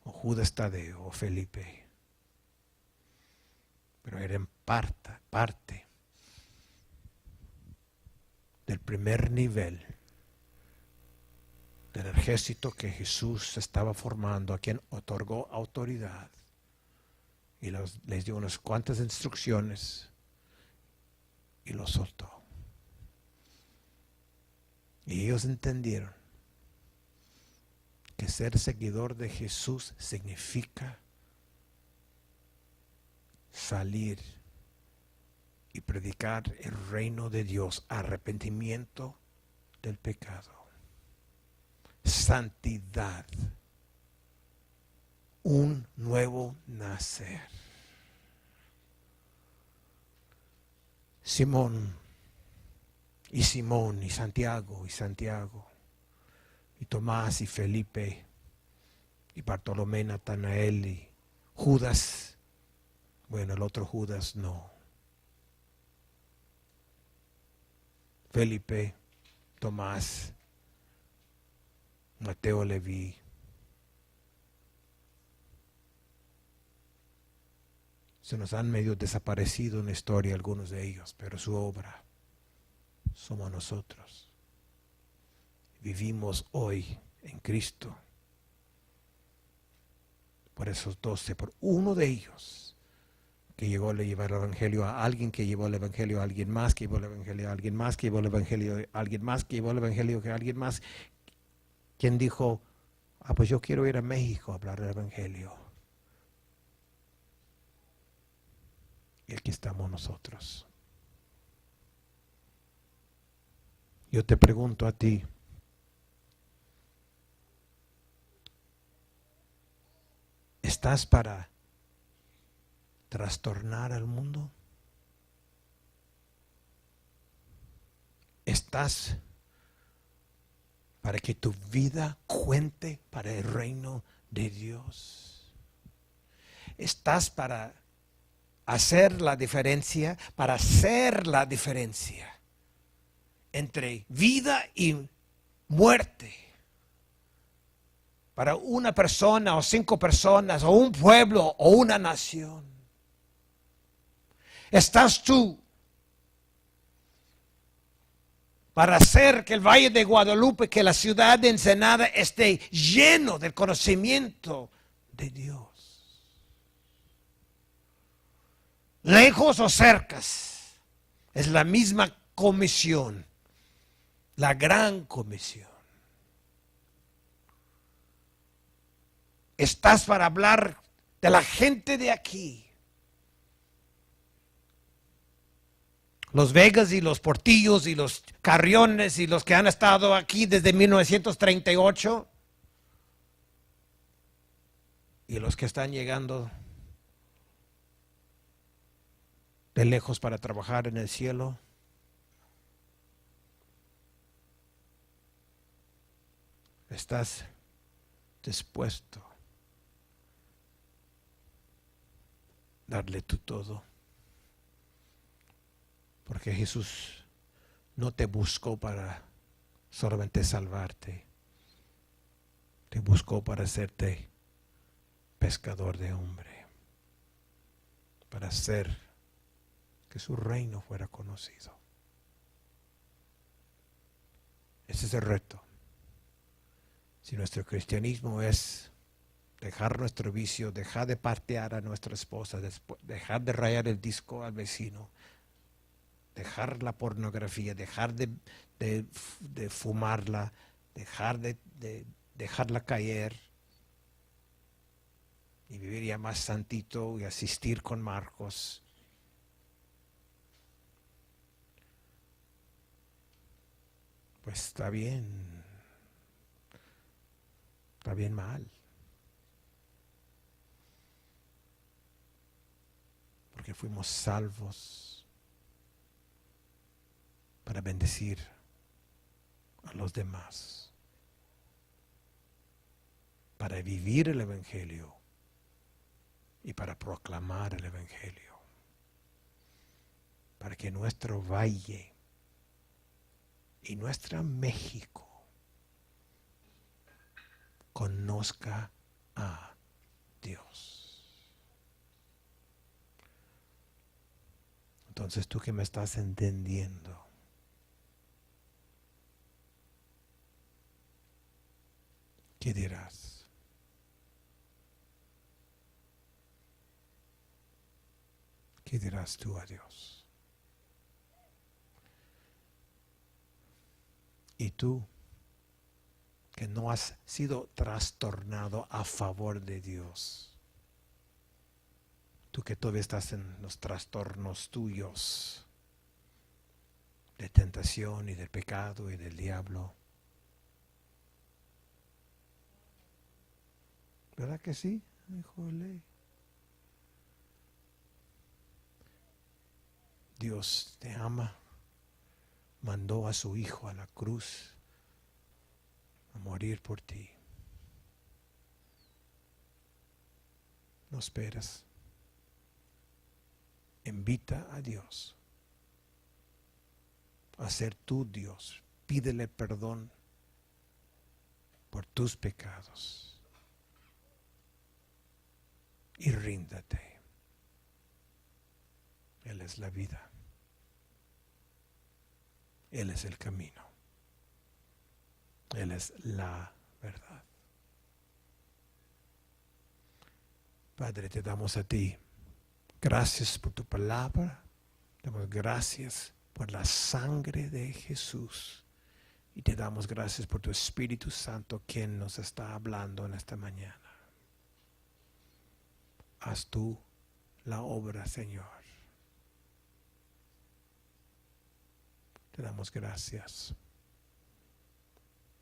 o Judas Tadeo, o Felipe. Pero eran parte del primer nivel del ejército que Jesús estaba formando, a quien otorgó autoridad y les dio unas cuantas instrucciones y los soltó. Y ellos entendieron que ser seguidor de Jesús significa salir y predicar el reino de Dios, arrepentimiento del pecado, santidad, un nuevo nacer. Simón y Santiago y Tomás y Felipe y Bartolomé, Natanael y Judas. Bueno, el otro Judas no. Felipe, Tomás, Mateo, Leví. Se nos han medio desaparecido en la historia algunos de ellos, pero su obra somos nosotros. Vivimos hoy en Cristo por esos 12, por uno de ellos que llegó a llevar el evangelio a alguien, que llevó el evangelio a alguien más, que llevó el evangelio a alguien más, que llevó el evangelio a alguien más, que llevó el evangelio a alguien más, quien dijo, pues yo quiero ir a México a hablar del evangelio. Y aquí estamos nosotros. Yo te pregunto a ti, ¿estás para trastornar al mundo? ¿Estás para que tu vida cuente para el reino de Dios? ¿Estás para hacer la diferencia, para hacer la diferencia entre vida y muerte? Para una persona o 5 personas o un pueblo o una nación. ¿Estás tú para hacer que el Valle de Guadalupe, que la ciudad de Ensenada esté lleno del conocimiento de Dios? Lejos o cercas, es la misma comisión, la gran comisión. Estás para hablar de la gente de aquí. Los Vegas y los Portillos y los Carriones y los que han estado aquí desde 1938 y los que están llegando de lejos para trabajar en el cielo. ¿Estás dispuesto a darle tu todo? Porque Jesús no te buscó para solamente salvarte. Te buscó para hacerte pescador de hombre. Para hacer que su reino fuera conocido. Ese es el reto. Si nuestro cristianismo es dejar nuestro vicio, dejar de partear a nuestra esposa, dejar de rayar el disco al vecino, dejar la pornografía, dejar de fumarla, dejar de dejarla caer y vivir ya más santito y asistir con Marcos. Pues está bien mal. Porque porque fuimos salvos para bendecir a los demás, para vivir el Evangelio y para proclamar el Evangelio, para que nuestro valle y nuestra México conozca a Dios. Entonces tú que me estás entendiendo, ¿qué dirás? ¿Qué dirás tú a Dios? Y tú, que no has sido trastornado a favor de Dios, tú que todavía estás en los trastornos tuyos de tentación y del pecado y del diablo, ¿verdad que sí? Híjole. Dios te ama, mandó a su Hijo a la cruz a morir por ti. No esperes. Invita a Dios a ser tu Dios. Pídele perdón por tus pecados y ríndate. Él es la vida. Él es el camino. Él es la verdad. Padre, te damos a ti gracias por tu palabra. Te damos gracias por la sangre de Jesús. Y te damos gracias por tu Espíritu Santo, quien nos está hablando en esta mañana. Haz tú la obra, Señor. Te damos gracias.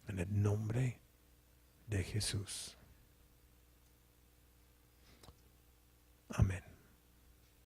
En el nombre de Jesús. Amén.